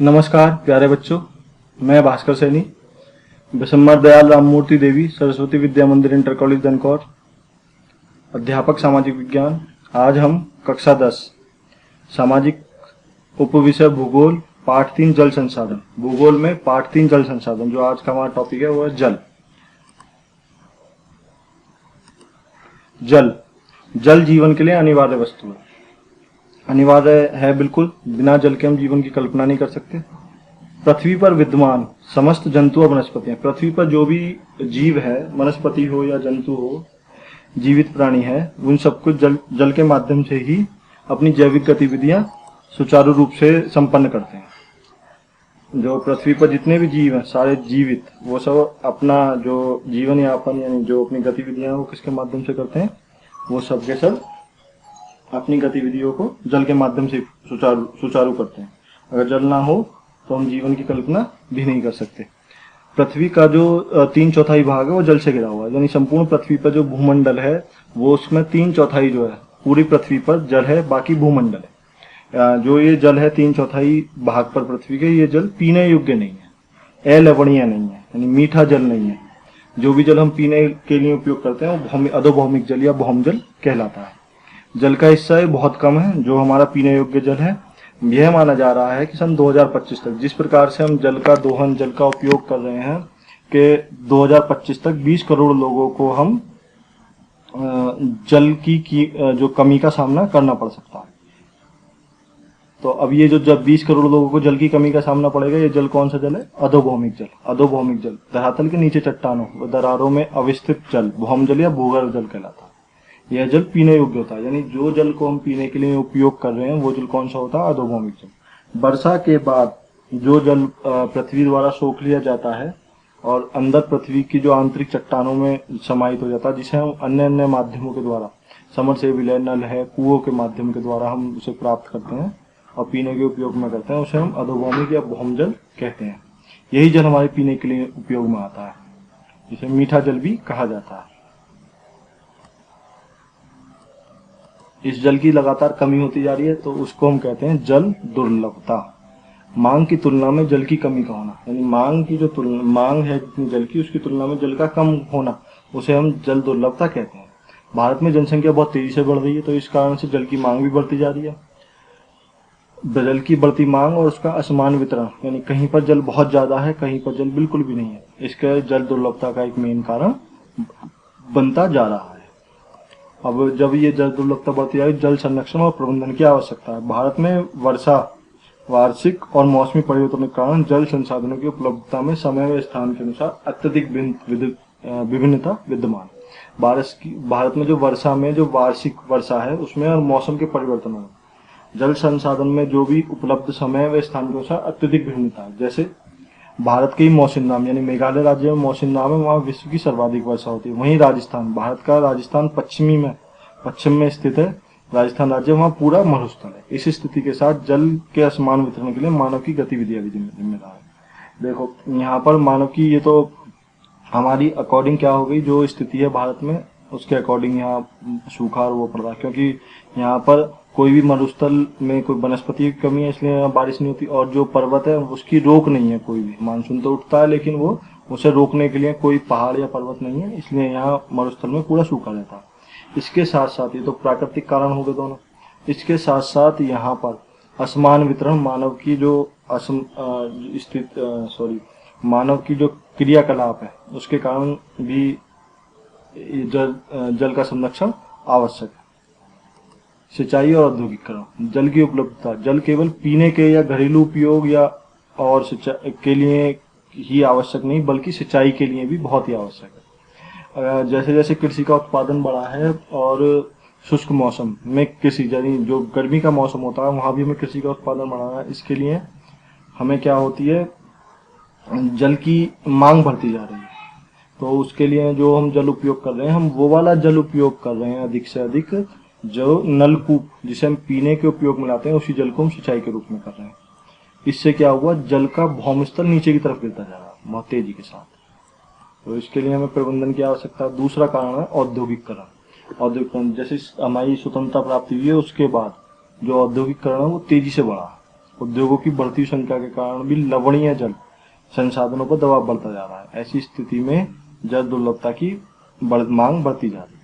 नमस्कार प्यारे बच्चों, मैं भास्कर सैनी, बिशम्बर दयाल राममूर्ति देवी सरस्वती विद्या मंदिर इंटर कॉलेज दनकौर, अध्यापक सामाजिक विज्ञान। आज हम कक्षा 10 सामाजिक उपविषय भूगोल पाठ 3 जल संसाधन, भूगोल में पाठ 3 जल संसाधन, जो आज का हमारा टॉपिक है वो है जल। जल जल जीवन के लिए अनिवार्य वस्तु है। अनिवार्य है बिल्कुल, बिना जल के हम जीवन की कल्पना नहीं कर सकते। पृथ्वी पर विद्यमान समस्त जंतु और वनस्पतियां, पृथ्वी पर जो भी जीव है, वनस्पति हो या जंतु हो, जीवित प्राणी है, उन सबको जल के माध्यम से ही अपनी जैविक गतिविधियां सुचारू रूप से संपन्न करते हैं। जो पृथ्वी पर जितने भी जीव हैं, सारे जीवित, वो सब अपना जो जीवन यापन यानी जो अपनी गतिविधियां वो किसके माध्यम से करते हैं? वो सब के सब अपनी गतिविधियों को जल के माध्यम से सुचारू करते हैं। अगर जल ना हो तो हम जीवन की कल्पना भी नहीं कर सकते। पृथ्वी का जो 3/4 भाग है वो जल से घिरा हुआ है, यानी संपूर्ण पृथ्वी पर जो भूमंडल है वो उसमें 3/4 जो है पूरी पृथ्वी पर जल है, बाकी भूमंडल है। जो ये जल है 3/4 भाग पर पृथ्वी के, ये जल पीने योग्य नहीं है, अलवणीय नहीं है, यानी मीठा जल नहीं है। जो भी जल हम पीने के लिए उपयोग करते हैं वो अधोभौमिक जल या भौम जल कहलाता है। जल का हिस्सा बहुत कम है जो हमारा पीने योग्य जल है। यह माना जा रहा है कि सन 2025 तक, जिस प्रकार से हम जल का दोहन, जल का उपयोग कर रहे हैं, कि 2025 तक 20 करोड़ लोगों को हम जल की जो कमी का सामना करना पड़ सकता है। तो अब ये जो जब 20 करोड़ लोगों को जल की कमी का सामना पड़ेगा, ये जल कौन सा जल है? अधोभौमिक जल। अधोभौमिक जल धरातल के नीचे चट्टानों व दरारों में अवस्थित जल भौम जल या भूगर्भ जल कहलाता है। यह जल पीने योग्य होता है, यानी जो जल को हम पीने के लिए उपयोग कर रहे हैं वो जल कौन सा होता है? अधोभौमिक जल। वर्षा के बाद जो जल पृथ्वी द्वारा सोख लिया जाता है और अंदर पृथ्वी की जो आंतरिक चट्टानों में समाहित हो जाता है, जिसे हम अन्य अन्य माध्यमों के द्वारा, समरसेबुल है, नल है, कुओं के माध्यम के द्वारा हम उसे प्राप्त करते हैं और पीने के उपयोग में करते हैं, उसे हम अधोभौमिक या भौम जल कहते हैं। यही जल हमारे पीने के लिए उपयोग में आता है, जिसे मीठा जल भी कहा जाता है। इस जल की लगातार कमी होती जा रही है, तो उसको हम कहते हैं जल दुर्लभता। मांग की तुलना में जल की कमी का होना, यानी मांग की जो मांग है जितनी जल की, उसकी तुलना में जल का कम होना, उसे हम जल दुर्लभता कहते हैं। भारत में जनसंख्या बहुत तेजी से बढ़ रही है, तो इस कारण से जल की मांग भी बढ़ती जा रही है। जल की बढ़ती मांग और उसका असमान वितरण, यानी कहीं पर जल बहुत ज्यादा है, कहीं पर जल बिल्कुल भी नहीं है, इसका जल दुर्लभता का एक मेन कारण बनता जा रहा है। अब जब ये जल दुर्लभता बढ़ती जाएगी, जल संरक्षण और प्रबंधन की आवश्यकता है। भारत में वर्षा, वार्षिक और मौसमी परिवर्तनों के कारण जल संसाधनों की उपलब्धता में समय व स्थान के अनुसार अत्यधिक विभिन्नता विद्यमान। भारत में जो वर्षा में जो वार्षिक वर्षा है उसमें और मौसम के परिवर्तनों में जल संसाधन में जो भी उपलब्ध समय व स्थान के अनुसार अत्यधिक भिन्नता है। जैसे भारत के ही मौसिनराम यानी मेघालय राज्य में मौसिनराम है, वहाँ विश्व की सर्वाधिक वर्षा होती है। वहीं राजस्थान, भारत का राजस्थान पश्चिम में स्थित है राजस्थान राज्य, वहाँ पूरा मरुस्थल है। इस स्थिति के साथ जल के असमान वितरण के लिए मानव की गतिविधियां भी जिम्मेदार है। देखो यहाँ पर मानव की, ये तो हमारी अकॉर्डिंग क्या हो गई, जो स्थिति है भारत में उसके अकॉर्डिंग यहाँ सूखा और वो पड़ रहा है, क्योंकि यहाँ पर कोई भी मरुस्थल में कोई वनस्पति की कमी है, इसलिए यहाँ बारिश नहीं होती। और जो पर्वत है उसकी रोक नहीं है, कोई भी मानसून तो उठता है लेकिन वो उसे रोकने के लिए कोई पहाड़ या पर्वत नहीं है, इसलिए यहाँ मरुस्थल में पूरा सूखा रहता है। इसके साथ साथ, ये तो प्राकृतिक कारण हो गए दोनों, इसके साथ साथ यहाँ पर असमान वितरण, मानव की जो क्रियाकलाप है उसके कारण भी जल का संरक्षण आवश्यक है। सिंचाई और औद्योगिकरण, जल की उपलब्धता, जल केवल पीने के या घरेलू उपयोग या और सिंचाई के लिए ही आवश्यक नहीं, बल्कि सिंचाई के लिए भी बहुत ही आवश्यक है। जैसे जैसे कृषि का उत्पादन बढ़ा है और शुष्क मौसम में कृषि, यानी जो गर्मी का मौसम होता है वहाँ भी हमें कृषि का उत्पादन बढ़ाना है, इसके लिए हमें क्या होती है, जल की मांग बढ़ती जा रही है। तो उसके लिए जो हम जल उपयोग कर रहे हैं, हम वो वाला जल उपयोग कर रहे हैं अधिक से अधिक, जो नलकूप जिसे हम पीने के उपयोग में लाते हैं, उसी जल को हम सिंचाई के रूप में कर रहे हैं। इससे क्या हुआ, जल का भौम स्तर नीचे की तरफ गिरता जा रहा है बहुत तेजी के साथ। तो इसके लिए हमें प्रबंधन की आवश्यकता है। दूसरा कारण है औद्योगिकरण। जैसे हमारी स्वतंत्रता प्राप्ति हुई है उसके बाद जो औद्योगिकरण है वो तेजी से बढ़ा, उद्योगों की बढ़ती संख्या के कारण भी लवणीय जल संसाधनों पर दबाव बढ़ता जा रहा है। ऐसी स्थिति में जल दुर्लभता की मांग बढ़ती जा रही है।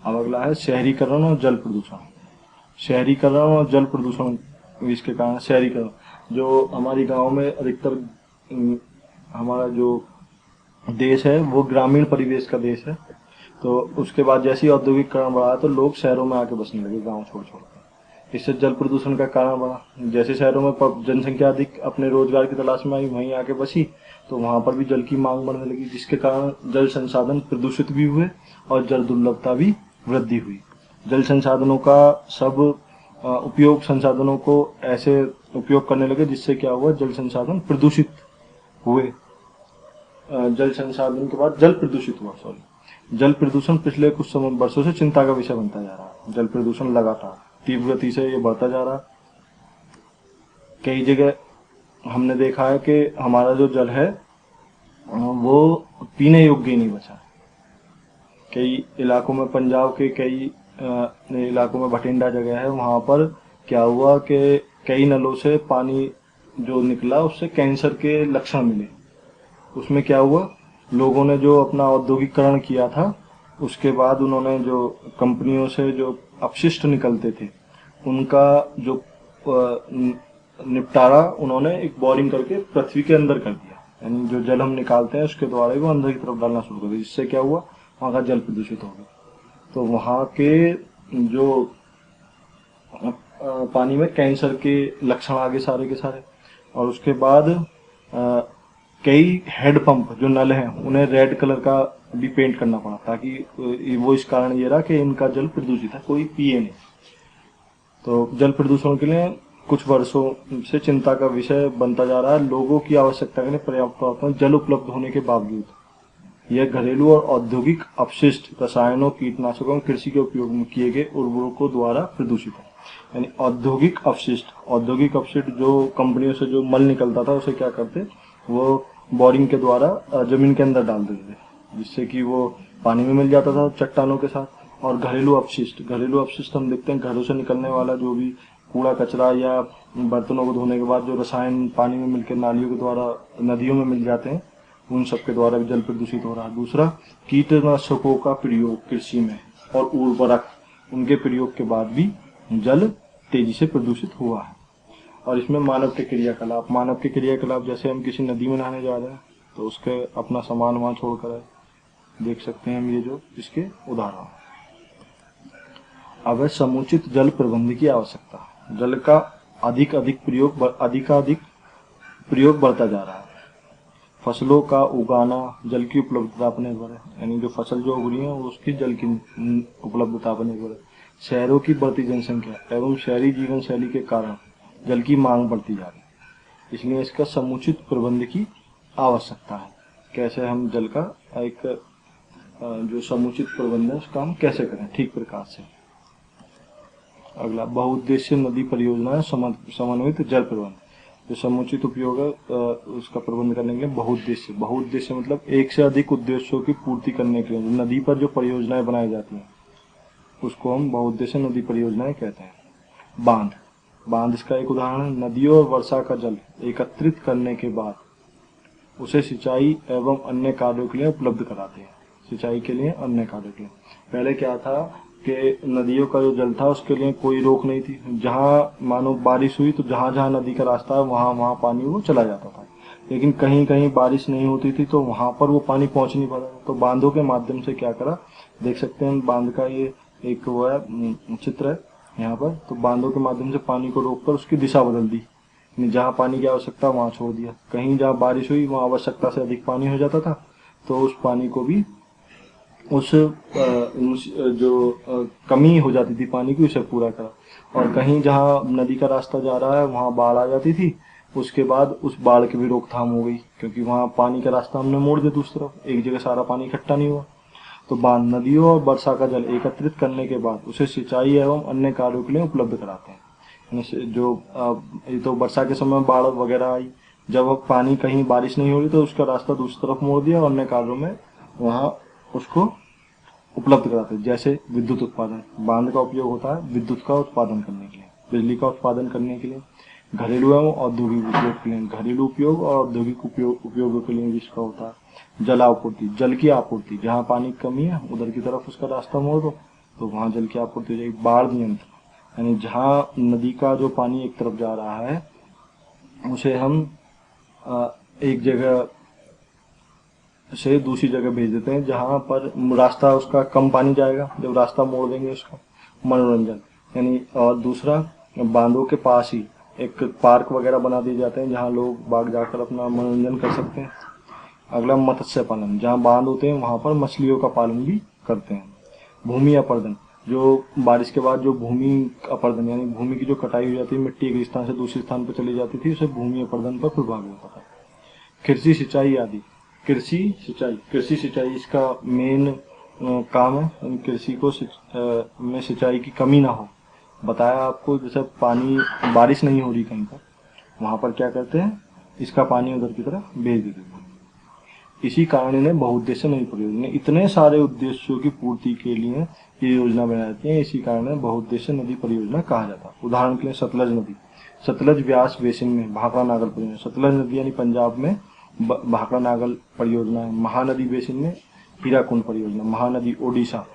अब अगला है शहरीकरण और जल प्रदूषण। शहरीकरण और जल प्रदूषण, इसके कारण शहरीकरण, जो हमारी गांव में अधिकतर हमारा जो देश है वो ग्रामीण परिवेश का देश है, तो उसके बाद जैसे ही औद्योगिकरण बढ़ा तो लोग शहरों में आके बसने लगे गांव छोड़ छोड़ कर। इससे जल प्रदूषण का कारण बढ़ा। जैसे शहरों में जनसंख्या अधिक अपने रोजगार की तलाश में आई, वहीं आके बसी, तो वहां पर भी जल की मांग बढ़ने लगी, जिसके कारण जल संसाधन प्रदूषित भी हुए और जल दुर्लभता भी वृद्धि हुई। जल संसाधनों का सब उपयोग संसाधनों को ऐसे उपयोग करने लगे जिससे क्या हुआ, जल संसाधन प्रदूषित हुए। जल संसाधन के बाद जल प्रदूषित हुआ। जल प्रदूषण पिछले कुछ वर्षों से चिंता का विषय बनता जा रहा है। जल प्रदूषण लगातार तीव्र गति से ये बढ़ता जा रहा है। कई जगह हमने देखा है कि हमारा जो जल है वो पीने योग्य ही नहीं बचा। कई इलाकों में, पंजाब के कई इलाकों में भटिंडा जगह है, वहां पर क्या हुआ कि कई नलों से पानी जो निकला उससे कैंसर के लक्षण मिले। उसमें क्या हुआ, लोगों ने जो अपना औद्योगिकरण किया था उसके बाद उन्होंने जो कंपनियों से जो अपशिष्ट निकलते थे उनका जो निपटारा उन्होंने एक बोरिंग करके पृथ्वी के अंदर कर दिया। यानी जो जल हम निकालते हैं उसके द्वारा वो अंदर की तरफ डालना शुरू कर दिया, जिससे क्या हुआ, वहाँ का जल प्रदूषित हो गया। तो वहाँ के जो पानी में कैंसर के लक्षण आ गए सारे के सारे। और उसके बाद कई हेडपंप जो नल हैं उन्हें रेड कलर का भी पेंट करना पड़ा, ताकि वो इस कारण ये रहा कि इनका जल प्रदूषित है, कोई पिए नहीं। तो जल प्रदूषण के लिए कुछ वर्षों से चिंता का विषय बनता जा रहा है। लोगों की आवश्यकता के लिए पर्याप्त मात्रा में जल उपलब्ध होने के बावजूद यह घरेलू और औद्योगिक अपशिष्ट रसायनों, कीटनाशकों और कृषि के उपयोग में किए गए उर्वरकों द्वारा प्रदूषित है। यानी औद्योगिक अपशिष्ट जो कंपनियों से जो मल निकलता था उसे क्या करते, वो बोरिंग के द्वारा जमीन के अंदर डाल देते थे, जिससे कि वो पानी में मिल जाता था चट्टानों के साथ। और घरेलू अपशिष्ट हम देखते हैं, घरों से निकलने वाला जो भी कूड़ा कचरा या बर्तनों को धोने के बाद जो रसायन पानी में मिलकर नालियों के द्वारा नदियों में मिल जाते हैं, उन सब के द्वारा भी जल प्रदूषित हो रहा है। दूसरा, कीटनाशकों का प्रयोग कृषि में और उर्वरक, उनके प्रयोग के बाद भी जल तेजी से प्रदूषित हुआ है। और इसमें मानव के क्रियाकलाप, जैसे हम किसी नदी में नहाने जा रहे हैं तो उसके अपना सामान वहां छोड़कर आए, देख सकते हैं हम ये जो इसके उदाहरण। अब है समुचित जल प्रबंध की आवश्यकता। जल का अधिकाधिक प्रयोग बढ़ता जा रहा है। फसलों का उगाना जल की उपलब्धता पर निर्भर है, यानी जो फसल जो उग रही है उसकी जल की उपलब्धता पर निर्भर है। शहरों की बढ़ती जनसंख्या एवं शहरी जीवन शैली के कारण जल की मांग बढ़ती जा रही है, इसलिए इसका समुचित प्रबंध की आवश्यकता है। कैसे हम जल का एक जो समुचित प्रबंध है उसका हम कैसे करें ठीक प्रकार से। अगला, बहुउद्देशीय नदी परियोजना समन्वित जल प्रबंध। जो समुचित उपयोग है उसका प्रबंध करने के लिए बहुउद्देश्य मतलब एक से अधिक उद्देश्यों की पूर्ति करने के लिए नदी पर जो परियोजनाएं बनाई जाती हैं उसको हम बहुउद्देशीय नदी परियोजनाएं कहते हैं। बांध इसका एक उदाहरण है। नदियों और वर्षा का जल एकत्रित करने के बाद उसे सिंचाई एवं अन्य कार्यों के लिए उपलब्ध कराते हैं। पहले क्या था कि नदियों का जो जल था उसके लिए कोई रोक नहीं थी, जहाँ मानो बारिश हुई तो जहाँ जहाँ नदी का रास्ता है वहाँ वहाँ पानी वो चला जाता था। लेकिन कहीं कहीं बारिश नहीं होती थी तो वहाँ पर वो पानी पहुँच नहीं पाता। तो बांधों के माध्यम से क्या करा, देख सकते हैं बांध का ये एक वो है चित्र है यहाँ पर। तो बांधों के माध्यम से पानी को रोककर उसकी दिशा बदल दी, जहाँ पानी की आवश्यकता वहाँ छोड़ दिया। कहीं जहाँ बारिश हुई वहाँ आवश्यकता से अधिक पानी हो जाता था तो उस पानी को भी उस जो कमी हो जाती थी पानी की उसे पूरा करा। और कहीं जहाँ नदी का रास्ता जा रहा है वहाँ बाढ़ आ जाती थी, उसके बाद उस बाढ़ की भी रोकथाम हो गई, क्योंकि वहाँ पानी का रास्ता हमने मोड़ दिया दूसरी तरफ, एक जगह सारा पानी इकट्ठा नहीं हुआ। तो बांध नदियों और वर्षा का जल एकत्रित करने के बाद उसे सिंचाई एवं अन्य कार्यों के लिए उपलब्ध कराते हैं। जो ये तो वर्षा के समय बाढ़ वगैरह आई, जब पानी कहीं बारिश नहीं हो रही तो उसका रास्ता दूसरी तरफ मोड़ दिया और अन्य कार्यों में वहाँ उसको उपलब्ध कराते हैं। जैसे विद्युत उत्पादन, बांध का उपयोग होता है विद्युत का उत्पादन करने के लिए, बिजली का उत्पादन करने के लिए। घरेलू एवं औद्योगिक उपयोग के लिए, घरेलू उपयोग और औद्योगिक उपयोगों के लिए भी इसका होता है। जल आपूर्ति, जल की आपूर्ति, जहाँ पानी की कमी है उधर की तरफ उसका रास्ता मोड़ दो तो वहाँ जल की आपूर्ति हो जाएगी। बाढ़ नियंत्रण, यानी जहाँ नदी का जो पानी एक तरफ जा रहा है उसे हम एक जगह से दूसरी जगह भेज देते हैं जहाँ पर रास्ता उसका कम पानी जाएगा, जब रास्ता मोड़ देंगे उसका। मनोरंजन, यानी और दूसरा, बांधों के पास ही एक पार्क वगैरह बना दिए जाते हैं जहाँ लोग बाग जाकर अपना मनोरंजन कर सकते हैं। अगला मत्स्य पालन, जहाँ बांध होते हैं वहाँ पर मछलियों का पालन भी करते हैं। भूमि अपर्दन, जो बारिश के बाद जो भूमि अपर्दन यानी भूमि की जो कटाई हो जाती है, मिट्टी एक स्थान से दूसरे स्थान पर चली जाती थी, उसे भूमि अपर्दन पर प्रभाव होता था। कृषि सिंचाई आदि, कृषि सिंचाई इसका मेन काम है। कृषि को में सिंचाई की कमी ना हो, बताया आपको, जैसे पानी बारिश नहीं हो रही कहीं पर, वहाँ पर क्या करते हैं, इसका पानी उधर की तरफ भेज देते हैं। इसी कारण इन्हें बहुउद्देश्य नदी परियोजना, इतने सारे उद्देश्यों की पूर्ति के लिए ये योजना बनाई जाती है, इसी कारण बहुउद्देश्य नदी परियोजना कहा जाता है। उदाहरण के लिए सतलज नदी, सतलज व्यास बेसिन में भाखड़ा नागल परियोजना, सतलज नदी यानी पंजाब में भाखड़ा नागल परियोजना है। महानदी बेसिन में हीराकुंड परियोजना, महानदी ओडिशा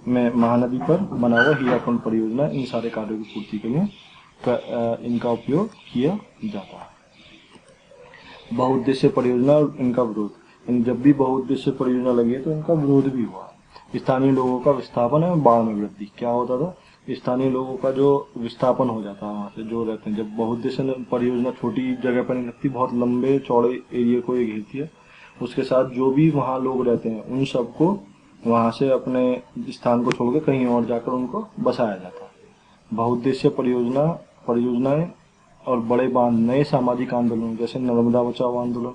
में महानदी पर बना हुआ हीराकुंड परियोजना, इन सारे कार्यों की पूर्ति के लिए इनका उपयोग किया जाता है। बहुउद्देश्य परियोजना और इनका विरोध, जब भी बहुउद्देश्य परियोजना लगी है तो इनका विरोध भी हुआ। स्थानीय लोगों का विस्थापन है, बाढ़ में वृद्धि। क्या होता था, स्थानीय लोगों का जो विस्थापन हो जाता है वहाँ से जो रहते हैं, जब बहुउद्देश्य परियोजना छोटी जगह पर नहीं लगती, बहुत लंबे चौड़े एरिया को ये घेरती है, उसके साथ जो भी वहाँ लोग रहते हैं उन सबको वहाँ से अपने स्थान को छोड़कर कहीं और जाकर उनको बसाया जाता है। बहुउद्देश्य परियोजनाएं और बड़े बांध नए सामाजिक आंदोलन जैसे नर्मदा बचाओ आंदोलन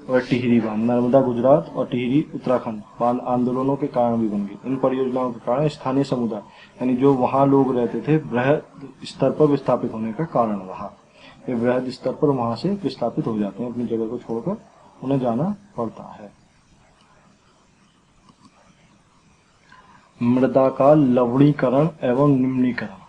और टिहरी बांध, नर्मदा गुजरात और टिहरी उत्तराखंड बांध आंदोलनों के कारण भी बन गई। इन परियोजनाओं के कारण स्थानीय समुदाय यानी जो वहाँ लोग रहते थे वृहद स्तर पर विस्थापित होने का कारण रहा। ये वृहद स्तर पर वहाँ से विस्थापित हो जाते हैं, अपनी जगह को छोड़कर उन्हें जाना पड़ता है। मृदा का लवणीकरण एवं निम्नीकरण,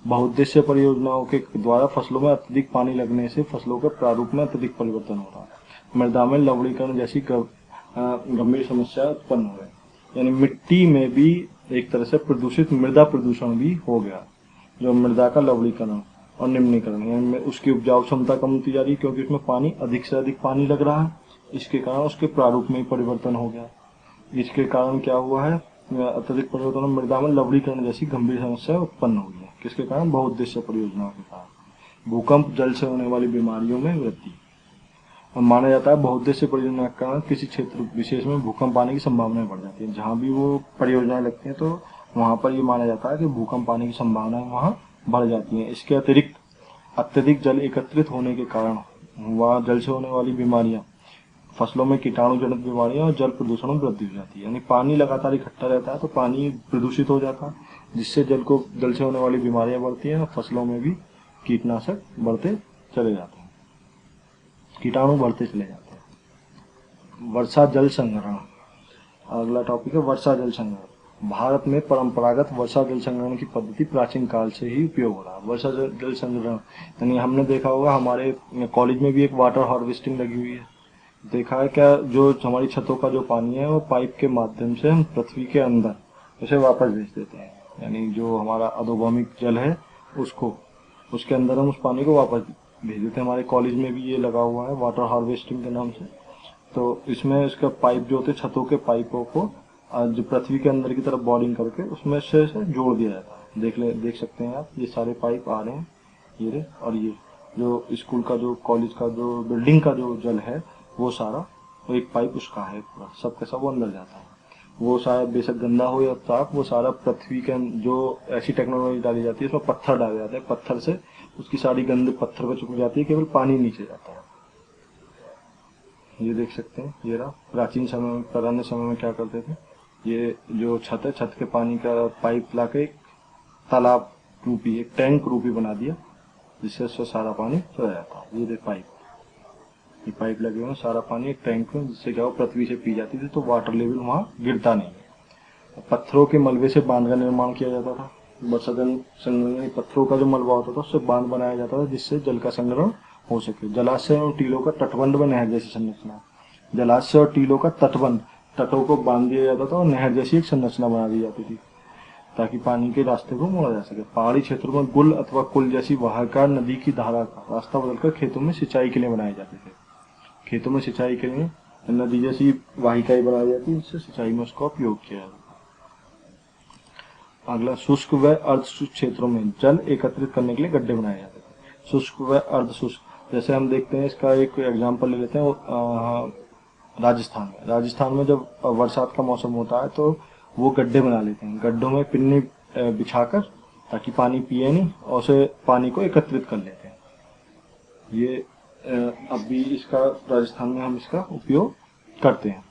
बहुउद्देश्य परियोजनाओं के द्वारा फसलों में अत्यधिक पानी लगने से फसलों के प्रारूप में अत्यधिक परिवर्तन हो रहा है। मृदा में लवणीकरण जैसी गंभीर समस्या उत्पन्न हो गई, यानी मिट्टी में भी एक तरह से प्रदूषित मृदा प्रदूषण भी हो गया। जो मृदा का लवणीकरण और निम्नीकरण, यानी उसकी उपजाऊ क्षमता कम होती जा रही क्योंकि उसमें पानी अधिक से अधिक पानी लग रहा है, इसके कारण उसके प्रारूप में परिवर्तन हो गया। इसके कारण क्या हुआ है, अत्यधिक परिवर्तन मृदा में लवणीकरण जैसी गंभीर समस्या उत्पन्न हुई है। किसके कारण, बहुउद्देश्य परियोजनाओं के कारण। भूकंप, जल से होने वाली बीमारियों में वृद्धि, माना जाता है बहुउद्देश्य परियोजना के कारण किसी क्षेत्र विशेष में भूकंप आने की संभावनाएं बढ़ जाती है। जहाँ भी वो परियोजनाएं लगती हैं तो वहाँ पर ये माना जाता है कि भूकंप आने की संभावनाएं वहाँ बढ़ जाती हैं। इसके अतिरिक्त अत्यधिक जल एकत्रित होने के कारण वहाँ जल से होने वाली बीमारियाँ, फसलों में कीटाणु जनित बीमारियाँ और जल प्रदूषण में वृद्धि हो जाती है। यानी पानी लगातार इकट्ठा रहता है तो पानी प्रदूषित हो जाता है, जिससे जल से होने वाली बीमारियाँ बढ़ती हैं और फसलों में भी कीटनाशक बढ़ते चले जाते हैं, कीटाणु बढ़ते चले जाते हैं। वर्षा जल संग्रहण, अगला टॉपिक है वर्षा जल संग्रहण। भारत में परंपरागत वर्षा जल संग्रहण की पद्धति प्राचीन काल से ही उपयोग हो रहा है। वर्षा जल संग्रहण यानी हमने देखा होगा हमारे कॉलेज में भी एक वाटर हार्वेस्टिंग लगी हुई है, देखा है क्या, जो हमारी छतों का जो पानी है वो पाइप के माध्यम से हम पृथ्वी के अंदर उसे वापस भेज देते हैं। यानी जो हमारा अधोगमिक जल है उसको उसके अंदर हम उस पानी को वापस भेज देते हैं। हमारे कॉलेज में भी ये लगा हुआ है वाटर हार्वेस्टिंग के नाम से। तो इसमें इसका पाइप जो होते छतों के पाइपों को जो पृथ्वी के अंदर की तरफ बोरिंग करके उसमें से जोड़ दिया जाता है। देख सकते हैं आप, ये सारे पाइप आ रहे हैं, ये और ये जो स्कूल का जो कॉलेज का जो बिल्डिंग का जो जल है वो सारा वो एक पाइप उसका है, पूरा सब का सब वो अंदर जाता है। वो सारा बेशक गंदा हो या साफ, वो सारा पृथ्वी के जो ऐसी टेक्नोलॉजी डाली जाती है उसमें पत्थर डाले जाते हैं, पत्थर से उसकी सारी गंद पत्थर पर चिपक जाती है, केवल पानी नीचे जाता है। ये देख सकते हैं, ये रहा। प्राचीन समय में, पुराने समय में क्या करते थे, ये जो छत है, छत के पानी का पाइप ला के एक तालाब रूपी, एक टैंक रूपी बना दिया, जिससे उससे सारा पानी चला जाता है। ये देख ये पाइप लगे हुए हैं, सारा पानी एक टैंक में, जिससे क्या हो पृथ्वी से पी जाती थी, तो वाटर लेवल वहाँ गिरता नहीं है। पत्थरों के मलबे से बांध का निर्माण किया जाता था, वर्षा जल संग्रहण पत्थरों का जो मलबा होता था उससे बांध बनाया जाता था जिससे जल का संग्रहण हो सके। जलाशय और टीलों का तटबंध व नहर जैसी संरचना। जलाशय और टीलों का तटबंध, तटों को बांध दिया जाता था और नहर जैसी एक संरचना बना दी जाती थी ताकि पानी के रास्ते को मोड़ा जा सके। पहाड़ी क्षेत्रों में गुल अथवा कुल जैसी वाहकार नदी की धारा का रास्ता बदलकर खेतों में सिंचाई के लिए बनाए जाते थे। खेतों में सिंचाई के लिए नदी जैसी वाहिकाएं बनाई जाती, जिससे सिंचाई में उसका उपयोग किया जाता। अगला, शुष्क व अर्ध शुष्क क्षेत्रों में जल एकत्रित करने के लिए गड्ढे बनाए जाते थे। शुष्क व अर्ध शुष्क, जैसे हम देखते हैं, इसका एक एग्जाम्पल ले लेते हैं। राजस्थान में, जब बरसात का मौसम होता है तो वो गड्ढे बना लेते हैं। गड्ढों में पिन्नी बिछाकर ताकि पानी पिए नहीं और उसे पानी को एकत्रित कर लेते हैं। ये अभी इसका राजस्थान में हम इसका उपयोग करते हैं।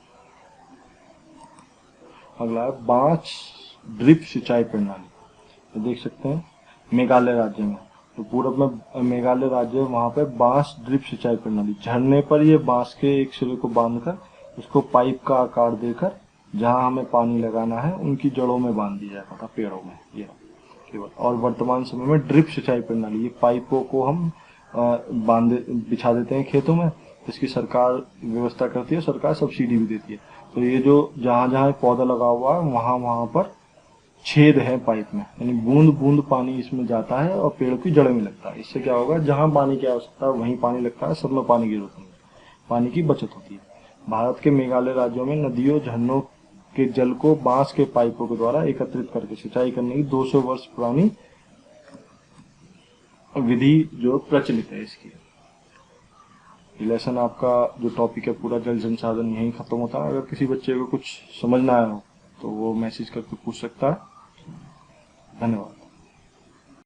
अगला है बांस ड्रिप सिंचाई प्रणाली। तो देख सकते हैं मेघालय राज्य में, तो पूरब में मेघालय राज्य है, वहाँ पे बांस ड्रिप सिंचाई प्रणाली। झरने पर ये बांस के एक सिरे को बांधकर उसको पाइप का आकार देकर जहाँ हमें पानी लगाना है उनकी जड़ों में बांध दिया जाता था, पेड़ों में, ये केवल। और वर्तमान समय में ड्रिप सिंचाई प्रणाली, ये पाइपों को हम बिछा देते हैं खेतों में, इसकी सरकार व्यवस्था करती है, सरकार सब्सिडी भी देती है। तो ये जो जहाँ जहाँ पौधा लगा हुआ है वहाँ पर छेद है पाइप में, यानी बूंद बूंद पानी इसमें जाता है और पेड़ की जड़ में लगता है। इससे क्या होगा, जहाँ पानी की आवश्यकता है वहीं पानी लगता है, सब में पानी की जरूरत नहीं, पानी की बचत होती है। भारत के मेघालय राज्यों में नदियों झरनों के जल को बांस के पाइपों के द्वारा एकत्रित करके सिंचाई करने की 200 वर्ष पुरानी विधि जो प्रचलित है। इसकी लेसन आपका जो टॉपिक है पूरा जल संसाधन यहीं खत्म होता है। अगर किसी बच्चे को कुछ समझ ना आया हो तो वो मैसेज करके पूछ सकता है। धन्यवाद।